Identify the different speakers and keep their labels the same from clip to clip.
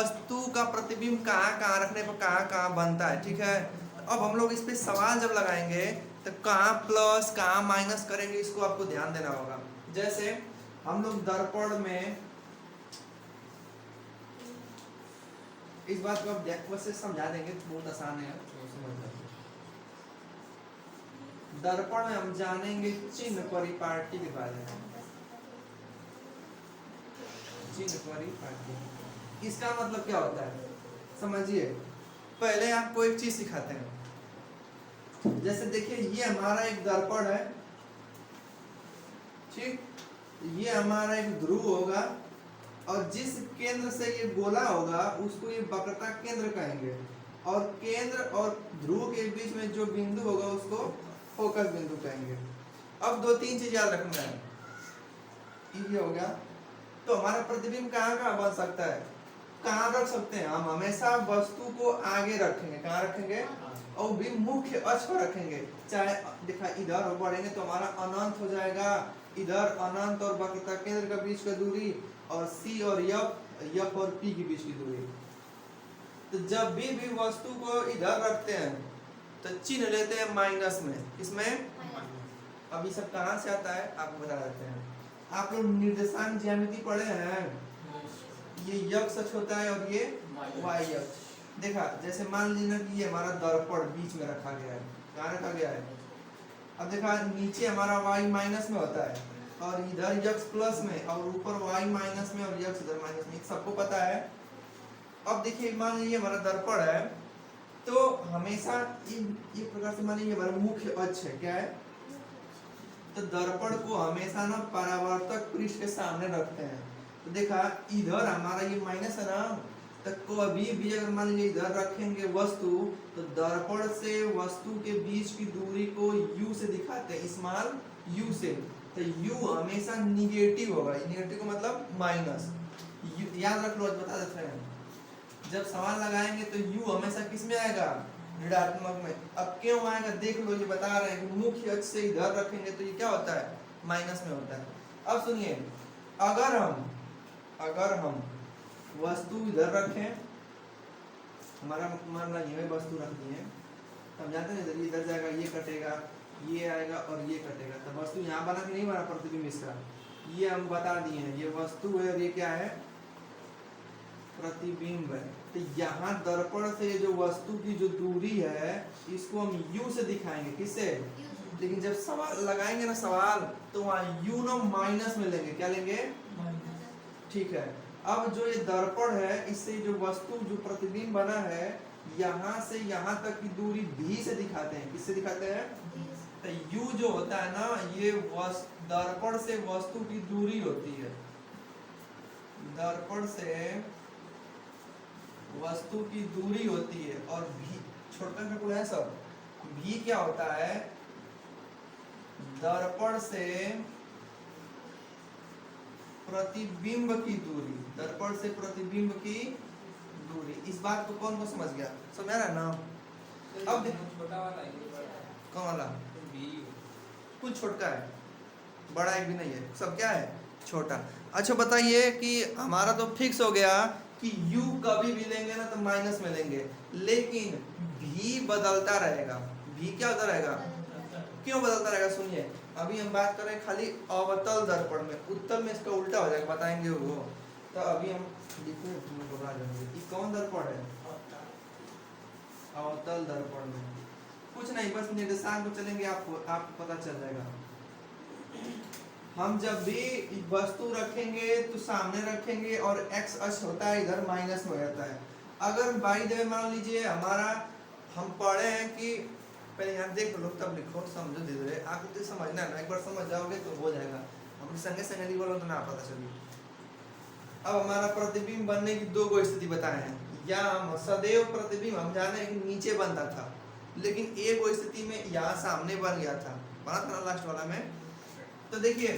Speaker 1: वस्तु का प्रतिबिंब कहाँ कहाँ रखने पर कहाँ कहाँ बनता है, ठीक है। तो अब हम लोग इस पे सवाल जब लगाएंगे तो कहाँ प्लस कहाँ माइनस करेंगे, इसको आपको ध्यान देना होगा। जैसे हम लोग दर्पण में इस बात को अब वैसे समझा देंगे, बहुत आसान है, समझ जाओ। दर्पण में हम जानेंगे चिन्ह परिपाटी के बारे में। चिन्ह परिपाटी इसका मतलब क्या होता है समझिए। पहले आपको एक चीज सिखाते हैं। जैसे देखिए ये हमारा एक दर्पण है, ठीक। ये हमारा एक ध्रुव होगा और जिस केंद्र से ये गोला होगा उसको ये वक्रता केंद्र कहेंगे, और केंद्र और ध्रुव के बीच में जो बिंदु होगा उसको फोकस बिंदु कहेंगे। अब दो तीन चीज याद रखना है। ये हो गया। तो हमारा प्रतिबिंब कहाँ कहाँ बन सकता है, कहाँ रख सकते हैं हम, हमेशा वस्तु को आगे रखेंगे। कहाँ रखेंगे, और भी मुख्य अक्ष पर रखेंगे। चाहे देखा इधर बढ़ेंगे तो हमारा अनंत हो जाएगा, इधर अनंत और वक्रता केंद्र के बीच का दूरी, और सी और एफ और पी के बीच की दूरी। तो जब भी वस्तु को इधर रखते हैं तो चिन्ह लेते हैं माइनस में। इसमें अब ये सब कहाँ से आता है आपको बता देते हैं। आप लोग निर्देशांक ज्यामिति पढ़े हैं, ये यक्ष अक्ष होता है और ये वाई अक्ष। देखा जैसे मान लीजिए कि ये हमारा दर्पण बीच में रखा गया है, कहाँ रखा गया है। अब देखा नीचे हमारा y माइनस में होता है और इधर यक्ष प्लस में, और ऊपर y माइनस में और यक्ष इधर माइनस में, सबको पता है। अब देखिए मान लीजिए हमारा दर्पण है, तो हमेशा ये प्रकार से मान लीजिए हमारा मुख्य अक्ष है, क्या है, तो दर्पण को हमेशा ना परावर्तक पृष्ठ के सामने रखते हैं। तो देखा इधर हमारा ये माइनस है ना, तो कभी भी अगर मान लीजिए इधर रखेंगे वस्तु, तो दर्पण से वस्तु के बीच की दूरी को u से दिखाते हैं, स्मॉल u से। तो u हमेशा निगेटिव होगा, निगेटिव का मतलब माइनस। याद रख लो, बता देते हैं। जब सवाल लगाएंगे तो u हमेशा किस में आएगा, ऋणात्मक में। अब क्यों आएगा देख लो, ये बता रहे हैं कि मुख्य अक्ष से इधर रखेंगे तो ये क्या होता है, माइनस में होता है। अब सुनिए, अगर हम वस्तु इधर रखें, हमारा मान लीजिए वस्तु रख दी है, तो हम जानते हैं इधर जाएगा, ये कटेगा, ये आएगा और ये कटेगा, तो वस्तु यहाँ बना कि नहीं बना प्रतिबिंब इसका, ये हम बता दिए हैं। ये वस्तु है और ये क्या है, प्रतिबिंब है। तो यहाँ दर्पण से जो वस्तु की जो दूरी है इसको हम u से दिखाएंगे, किससे, लेकिन जब सवाल लगाएंगे ना सवाल, तो वहाँ u ना माइनस में लेंगे, क्या लेंगे, ठीक है। अब जो ये दर्पण है, इससे जो वस्तु जो प्रतिबिंब बना है, यहाँ से यहाँ तक की दूरी भी से दिखाते हैं, किससे दिखाते हैं, तो u जो होता है ना, ये दर्पण से वस्तु की दूरी होती है, दर्पण से वस्तु की दूरी होती है। और भी छोटा सा है सब, भी क्या होता है, दर्पण से प्रतिबिंब की दूरी, दर्पण से प्रतिबिंब की दूरी। इस बात को कौन समझ गया, समझ रहा ना। अब
Speaker 2: छोटा वाला
Speaker 1: कौन वाला, कुछ छोटा है, बड़ा एक भी नहीं है, सब क्या है, छोटा। अच्छा बताइए कि हमारा तो फिक्स हो गया कि u कभी भी लेंगे ना तो माइनस में लेंगे, लेकिन भी बदलता रहेगा। भी क्या होता रहेगा, क्यों बदलता रहेगा, सुनिए। अभी हम बात कर रहे हैं खाली अवतल दर्पण में, उत्तल में इसका उल्टा हो जाएगा, बताएंगे वो। तो अभी हम लिखने घबरा जाएंगे, ये कौन दर्पण है, अवतल दर्पण में कुछ नहीं, बस निर्देशांक को चलेंगे, आपको पता चल जाएगा। हम जब भी वस्तु रखेंगे तो सामने रखेंगे, और x अक्ष होता है इधर माइनस में रहता है। अगर बाई द वे मान लीजिए हमारा, हम पढ़े हैं कि पहले यहाँ देख लो तब लिखो, समझो धीरे धीरे, आपको तो समझना है ना, एक बार समझ जाओगे तो हो जाएगा। हम संगे संगे नहीं बोलो तो ना पता चलिए। अब हमारा प्रतिबिंब बनने की दो गो स्थिति बताए हैं, या हम सदैव प्रतिबिंब हम जाने कि नीचे बनता था, लेकिन एक वो स्थिति में यहाँ सामने बन गया था, बना था ना लास्ट वाला में। तो देखिए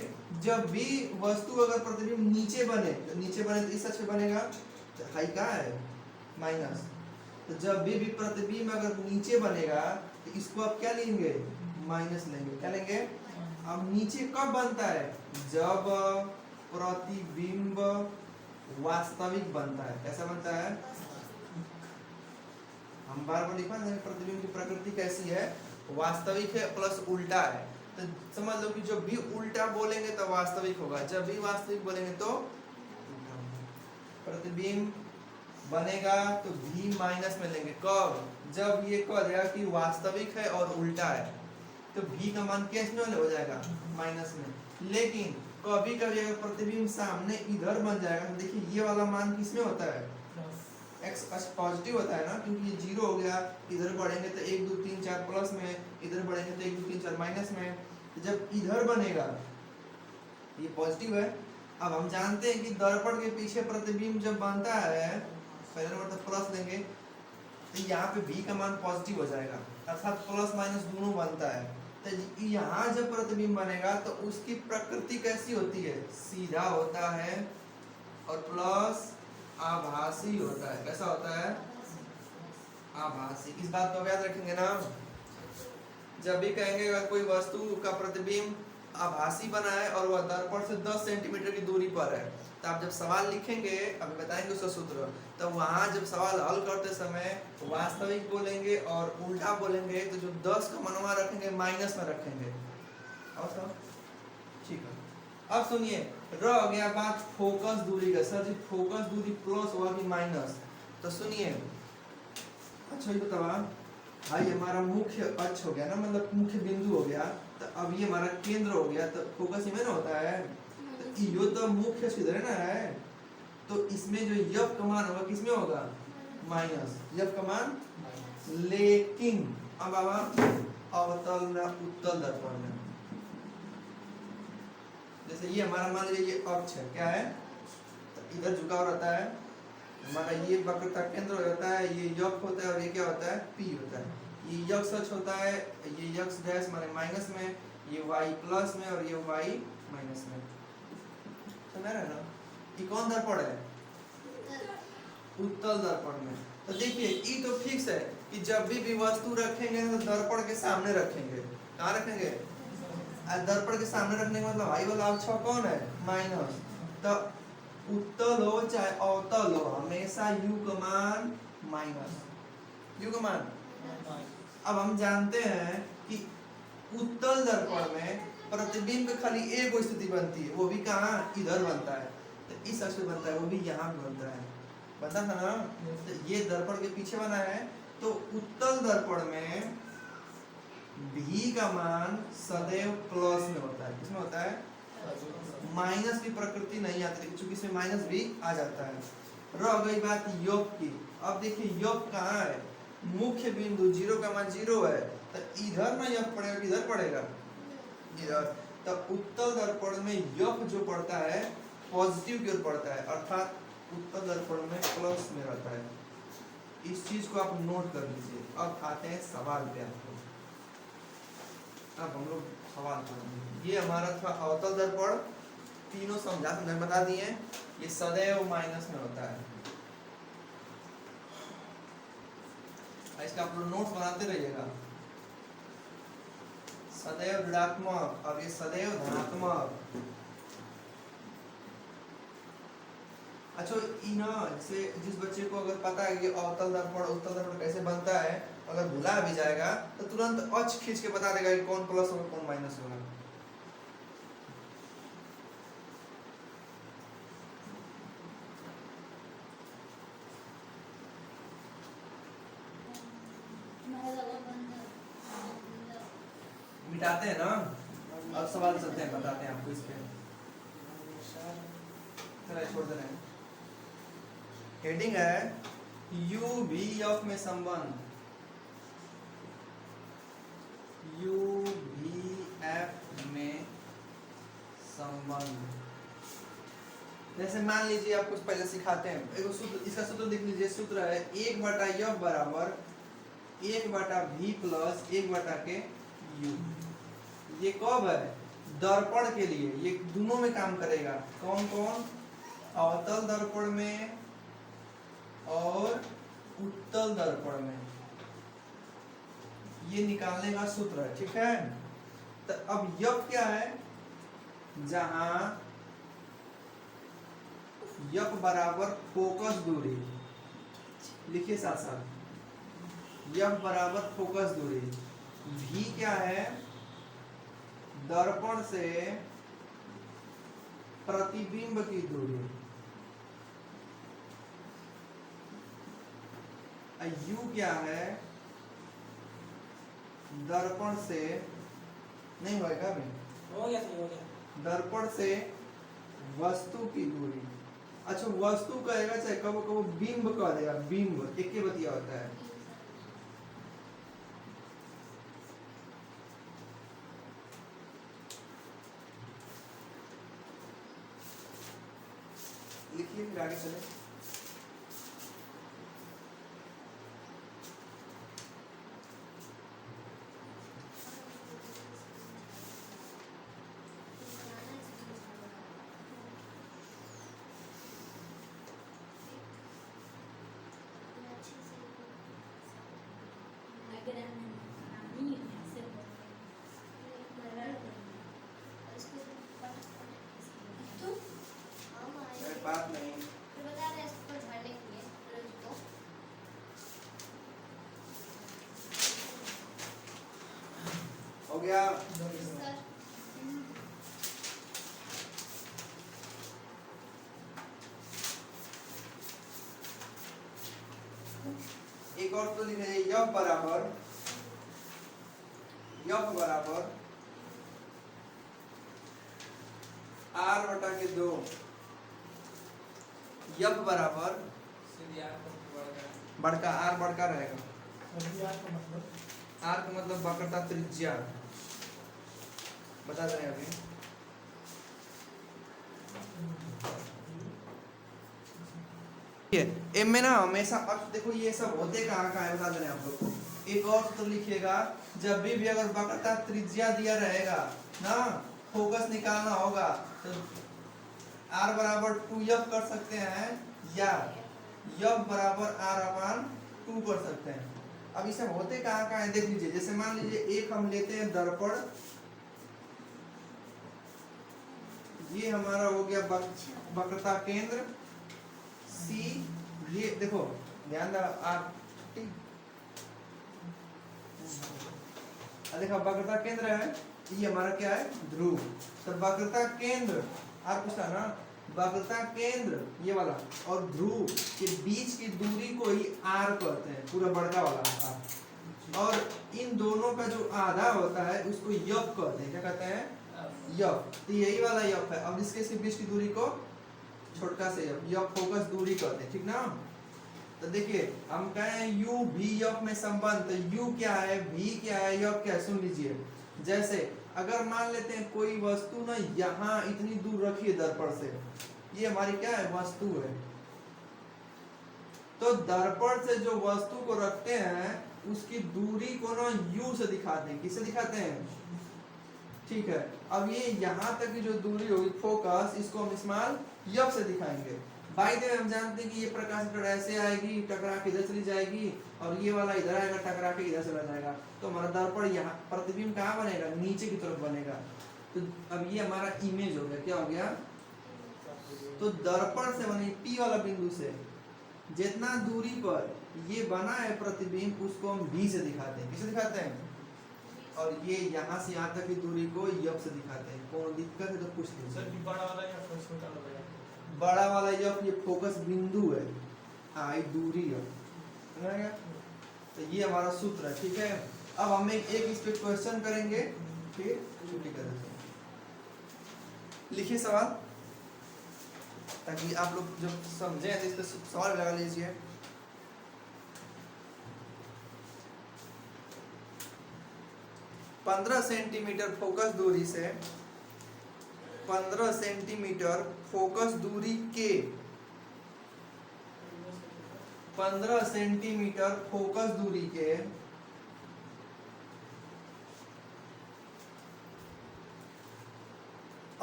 Speaker 1: जब भी वस्तु अगर प्रतिबिंब नीचे बने, तो नीचे बने तो इस अक्ष पे बनेगा, हाई कहाँ है, माइनस। तो जब भी प्रतिबिंब अगर नीचे बनेगा तो इसको आप क्या लेंगे, माइनस लेंगे, क्या लेंगे। अब नीचे कब बनता है, जब प्रतिबिंब वास्तविक बनता है। कैसा बनता है, बार बार लिखा ना प्रतिबिंब की प्रकृति कैसी है, वास्तविक है प्लस उल्टा है। तो समझ लो कि जब भी उल्टा बोलेंगे तो वास्तविक होगा, जब भी वास्तविक बोलेंगे तो उल्टा होगा। प्रतिबिंब बनेगा तो भी माइनस में लेंगे, कब? जब ये कह देगा कि वास्तविक है और उल्टा है, तो भी का मान किस में हो जाएगा, माइनस में। लेकिन कभी कभी अगर प्रतिबिंब सामने इधर बन जाएगा तो देखिए ये वाला मान किस में होता है, एक्स अक्ष पॉजिटिव होता है ना, क्योंकि ये जीरो हो गया, इधर बढ़ेंगे तो 1 2 3 4 प्लस में, इधर बढ़ेंगे तो 1 2 3 4 माइनस में। तो जब इधर बनेगा ये पॉजिटिव है। अब हम जानते हैं कि दर्पण के पीछे प्रतिबिंब जब बनता है, पहले नंबर तो प्लस लेंगे, तो यहाँ पे भी का मान पॉजिटिव हो जाएगा, अर्थात प्लस माइनस दोनों बनता है। तो यहाँ जब प्रतिबिंब बनेगा तो उसकी प्रकृति कैसी होती है, सीधा होता है और प्लस आभासी होता है। कैसा होता है, आभासी। इस बात को याद रखेंगे ना, जब भी कहेंगे अगर कोई वस्तु का प्रतिबिंब आभासी बना है और वह दर्पण से 10 सेंटीमीटर की दूरी पर है, तो आप जब सवाल लिखेंगे, अभी बताएंगे उसका सूत्र, तो वहां जब सवाल हल करते समय वास्तविक बोलेंगे और उल्टा बोलेंगे, तो जो 10 का मनवा रखेंगे माइनस में रखेंगे। और सब ठीक है। अब सुनिए, रह गया बात फोकस दूरी का। सर जी फोकस दूरी प्लस हुआ कि माइनस, तो सुनिए, अच्छा ये बताओ भाई, हमारा मुख्य अक्ष हो गया ना, मतलब मुख्य बिंदु हो गया, तो अब ये हमारा केंद्र हो गया, तो फोकस में ना होता है, तो यो तो मुख्य इधर ना है, तो इसमें जो यफ का मान होगा किसमें होगा, माइनस यफ का मान। लेकिन अब अवतल ना उत्तल दर्पण में, जैसे ये हमारा मान लीजिए ये अक्ष है, क्या है, तो इधर झुकाव रहता है, हमारा ये वक्रता केंद्र होता है, ये यक्ष होता है और ये क्या होता है, पी होता है। ये यक्ष अक्ष होता है, ये यक्ष डैश माने माइनस में, ये वाई प्लस में और ये वाई माइनस में। समझ रहे ना, ये कौन दर्पण है, उत्तल दर्पण में। तो देखिए ये तो फिक्स है कि जब भी वस्तु रखेंगे तो दर्पण के सामने रखेंगे। कहाँ रखेंगे, दर्पण के सामने रखने का मतलब भाई वाला अक्ष कौन है, माइनस। तो उत्तल हो चाहे अवतल हो, हमेशा यू का मान माइनस, यू का मान। अब हम जानते हैं कि उत्तल दर्पण में प्रतिबिंब खाली एक स्थिति बनती है, वो भी कहाँ, इधर बनता है, तो इस अक्ष पे बनता है, वो भी यहाँ पे बनता है, पता था ना। तो ये दर्पण के पीछे बना है, तो उत्तल दर्पण में भी का मान सदैव प्लस में होता है। किसमें होता है, माइनस की प्रकृति नहीं आती, क्योंकि इसमें माइनस भी आ जाता है। रह गई बात योग की। अब देखिए योग कहाँ है, मुख्य बिंदु, जीरो का मान जीरो है, तो इधर ना योग पड़ेगा, किधर पड़ेगा, इधर। तो उत्तल दर्पण में योग जो पड़ता है पॉजिटिव की ओर पड़ता है, अर्थात उत्तल दर्पण में प्लस में रहता है। इस चीज को आप नोट कर लीजिए। अब आते हैं सवाल पे आपको। अब हम लोग सवाल करेंगे। ये हमारा था अवतल दर्पण, तीनों समझा बता दिए, ये सदैव माइनस में होता है। इसका आप लोग नोट्स बनाते रहिएगा। सदैव ऋणात्मक, अब ये सदैव धनात्मक। अच्छा जैसे जिस बच्चे को अगर पता है कि अवतल दर्पण उत्तल दर्पण कैसे बनता है, अगर भुला भी जाएगा तो तुरंत अक्ष खींच के बता देगा कि कौन प्लस होगा कौन माइनस होगा। मिटाते हैं ना, अब सवाल चलते हैं, बताते हैं आपको इस पे। चलिए छोड़ दे रहे हैं। हेडिंग है यू भी एफ में संबंध, यू भी एफ में संबंध। जैसे मान लीजिए आपको पहले सिखाते हैं, एक सूत्र, इसका सूत्र देख लीजिए। सूत्र है 1/f बराबर 1/v प्लस 1 के u। ये कब है, दर्पण के लिए, ये दोनों में काम करेगा। कौन कौन, अवतल दर्पण में और उत्तल दर्पण में। ये निकालने का सूत्र है, ठीक है। तो अब यफ क्या है, जहां यफ बराबर फोकस दूरी, लिखिए साथ साथ, F बराबर फोकस दूरी, V क्या है, दर्पण से प्रतिबिंब की दूरी, U क्या है, दर्पण से, नहीं होगा अभी,
Speaker 2: हो गया सही हो गया।
Speaker 1: दर्पण से वस्तु की दूरी। अच्छा वस्तु कहेगा चाहे कब कब बिंब कह देगा, बिंब एक ही बतिया होता है। लिखिए फिर आगे चले। बात नहीं हो गया। एक और तो लिखे F बराबर R बटा के 2, F बराबर बड़का R बड़का रहेगा, R का मतलब वक्रता त्रिज्या बता दे रहे हैं अभी। एम में ना हमेशा, अब देखो ये सब होते कहाँ कहाँ है बता दे रहे हैं आप लोग को। एक और तो लिखिएगा, जब भी अगर वक्रता त्रिज्या दिया रहेगा ना, फोकस निकालना होगा तो R बराबर 2F कर सकते हैं या F बराबर R अपान 2 कर सकते हैं। अब इसे होते कहाँ कहाँ है देख लीजिए। जैसे मान लीजिए एक हम लेते हैं दर्पण, ये हमारा हो गया वक्रता केंद्र C, ये देखो ध्यान दो आप, देखो वक्रता केंद्र है, ये हमारा क्या है ध्रुव। तो वक्रता केंद्र आप पूछा ना, वक्रता केंद्र ये वाला और ध्रुव के बीच की दूरी को ही R कहते हैं, पूरा बड़का वाला R। और इन दोनों का जो आधा होता है उसको F कहते हैं। क्या कहते हैं? F। तो यही वाला F है। अब इसके बीच की दूरी को छोटा से F फोकस दूरी कहते हैं, ठीक ना। तो देखिए हम कहें U V F में संबंध, तो U क्या है, V क्या है, F क्या है, सुन लीजिए। जैसे अगर मान लेते हैं कोई वस्तु ना यहाँ इतनी दूर रखी है दर्पण से, ये हमारी क्या है वस्तु है, तो दर्पण से जो वस्तु को रखते हैं उसकी दूरी को ना U से दिखाते हैं। किससे दिखाते हैं? ठीक है। अब ये यहाँ तक की जो दूरी होगी फोकस, इसको हम इस्तेमाल F से दिखाएंगे। बाय द वे हम जानते हैं कि ये प्रकाश कण ऐसे आएगी, टकरा के इधर चली जाएगी, और ये वाला इधर आएगा, टकरा के इधर चला जाएगा। तो हमारा दर्पण यहाँ प्रतिबिंब कहाँ बनेगा? नीचे की तरफ बनेगा। तो अब ये हमारा इमेज हो गया। क्या हो गया? तो दर्पण से बने P वाला बिंदु से जितना दूरी पर ये बना है प्रतिबिंब, उसको हम V से दिखाते हैं। किसे दिखाते हैं? और ये यहाँ से यहाँ तक की दूरी को F से दिखाते हैं। कौन दिक्कत है तो पूछ लीजिए। बड़ा वाला F ये फोकस बिंदु है, हाँ ये दूरी है। तो ये हमारा सूत्र है, ठीक है। अब हम एक इस पे क्वेश्चन करेंगे, फिर छुट्टी कर देते हैं। लिखिए सवाल, ताकि आप लोग जब समझे तो इस पे सवाल लगा लीजिए। पंद्रह सेंटीमीटर फोकस दूरी से 15 सेंटीमीटर फोकस दूरी के 15 सेंटीमीटर फोकस दूरी के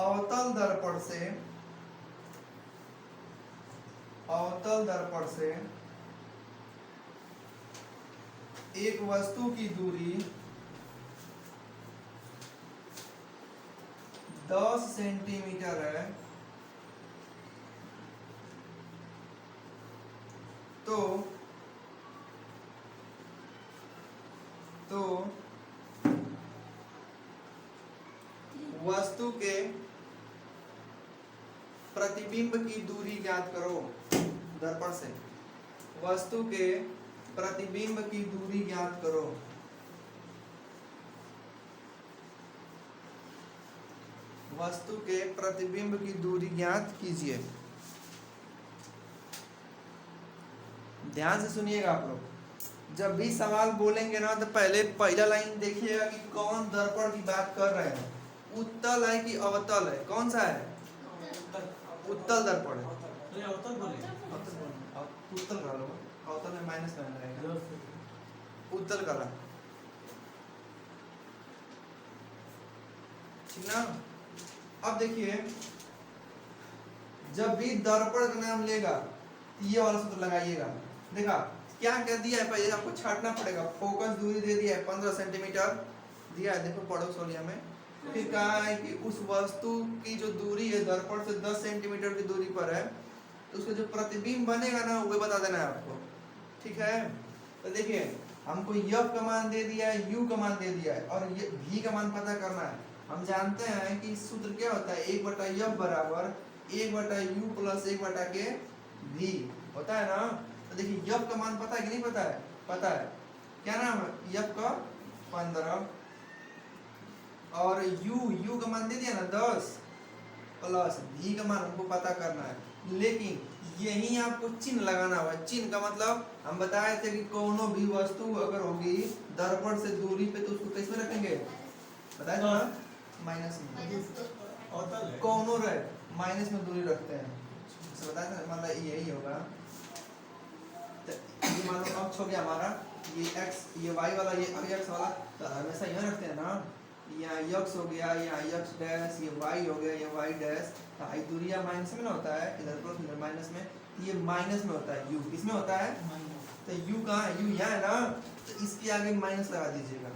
Speaker 1: अवतल दर्पण से एक वस्तु की दूरी 10 सेंटीमीटर है, तो तो वस्तु के प्रतिबिंब की दूरी ज्ञात करो दर्पण से। वस्तु के प्रतिबिंब की दूरी ज्ञात करो। वस्तु के प्रतिबिंब की दूरी ज्ञात कीजिए। ध्यान से सुनिएगा आप लोग। जब भी सवाल बोलेंगे ना तो पहला लाइन देखिएगा कि कौन दर्पण की बात कर रहे हैं। उत्तल है कि अवतल है? कौन सा है? उत्तल दर्पण है।
Speaker 2: ये अवतल बोले।
Speaker 1: उत्तल कर लो, अवतल में माइनस करना रहेगा। उत्तल करा, ठीक ना। अब देखिए, जब भी दर्पण का नाम लेगा ये वाला सूत्र लगाइएगा। देखा क्या कह दिया है, पहले आपको छाटना पड़ेगा। फोकस दूरी दे दिया है 15 सेंटीमीटर दिया है, देखो पढ़ो सोलिया में। फिर कहा है कि उस वस्तु की जो दूरी है दर्पण से 10 सेंटीमीटर की दूरी पर है, तो उसका जो प्रतिबिंब बनेगा ना वो बता देना है आपको, ठीक है। तो देखिए हमको यफ का मान दे दिया है, यू का मान दे दिया है, और ये भी का मान पता करना है। हम जानते हैं कि सूत्र क्या होता है, 1/f बराबर 1/u प्लस 1 के v होता है ना। तो देखिए यफ का मान पता है कि नहीं पता है? पता है। क्या नाम है यफ का? 15, और यू का मान दे दिया ना 10, प्लस v का मान हमको पता करना है। लेकिन यही आपको चिन्ह लगाना हुआ। चिन्ह का मतलब हम बताए थे कि कोनो भी वस्तु अगर होगी दर्पण से दूरी पे तो उसको कैसे रखेंगे, बताए थे ना, माइनस में। कोनो रहे माइनस में दूरी रखते हैं, बताया था। मतलब यही होगा। तो ये मान लो अक्ष हो गया हमारा, ये x, ये y वाला, ये x वाला, तो हमेशा यहाँ रखते हैं ना। यहाँ x हो गया, यहाँ x डैश, ये y हो गया, ये y डैश। तो हाई दूरिया माइनस में ना होता है, इधर प्लस इधर माइनस में, ये माइनस में होता है। u किसमें होता है? तो u कहाँ है? u यहाँ है ना, तो इसके आगे माइनस लगा दीजिएगा।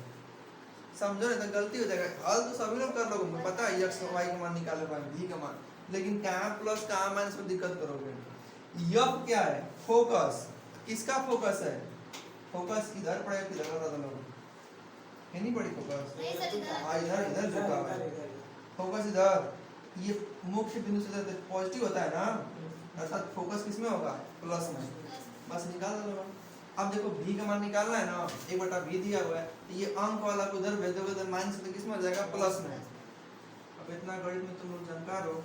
Speaker 1: समझो नहीं तो गलती हो जाएगा। हल तो सभी लोग कर लोगे, पता है x y का मान निकाले v का मान, लेकिन कहाँ प्लस कहाँ माइनस में दिक्कत करोगे। यफ क्या है? फोकस। किसका फोकस है? फोकस इधर पड़ेगा कि इधर बता दो, है नहीं पड़ी फोकस? हाँ इधर झुका हुआ है फोकस, इधर। ये मुख्य बिंदु से पॉजिटिव होता है ना, अर्थात फोकस किसमें होगा? प्लस में। बस निकाल दो। अब देखो v का मान निकालना है ना, 1/v दिया हुआ है, तो ये अंक वाला को उधर भेज दोगे तो माइनस में किसमें हो जाएगा? प्लस में। अब इतना गणित में तुम लोग जानकार हो।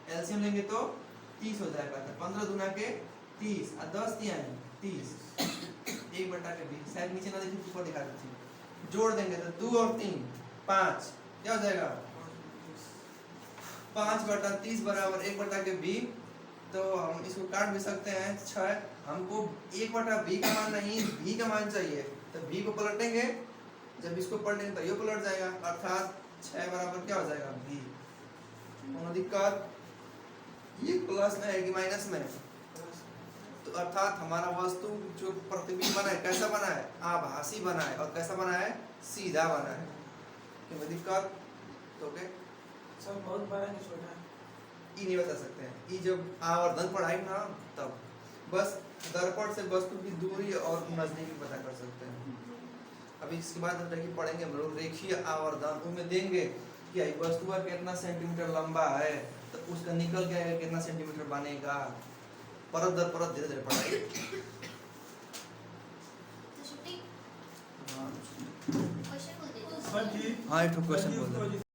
Speaker 1: एलसीएम लेंगे तो 30 हो जाएगा। तो 15 दूना के 30 और 10 दिया है 30, 1/20। शायद नीचे ना देखिए, ऊपर दिखा दीजिए। जोड़ देंगे तो 2 और 3 5, क्या हो जाएगा? 5/30 बराबर 1/20। तो हम इसको काट भी सकते हैं 6। हमको 1/v का मान नहीं, v का मान चाहिए। तो v को पलटेंगे, जब इसको पलटेंगे तो ये पलट जाएगा, अर्थात 6 बराबर क्या हो जाएगा? v। कोनो दिक्कत? ये प्लस में है कि माइनस में? तो अर्थात हमारा वस्तु जो प्रतिबिंब बना है कैसा बना है? आभासी बना है। और कैसा बना है? सीधा बना है। कोई दिक्कत? तो के
Speaker 2: सब बहुत बड़ा कि छोटा है?
Speaker 1: ये नहीं बता सकते हैं। ये जब आवर्धन पढ़ाई ना तब बस दर्पण से वस्तु की दूरी और नजदीकी पता कर सकते हैं। अभी इसके बाद हम देखिए पढ़ेंगे हम लोग रेखीय आवर्धन। उनमें देंगे कि वस्तु का कितना सेंटीमीटर लंबा है, तो उसका निकल के कितना सेंटीमीटर बनेगा। परत दर परत धीरे धीरे पढ़ाई। हाँ एक क्वेश्चन बोल दे।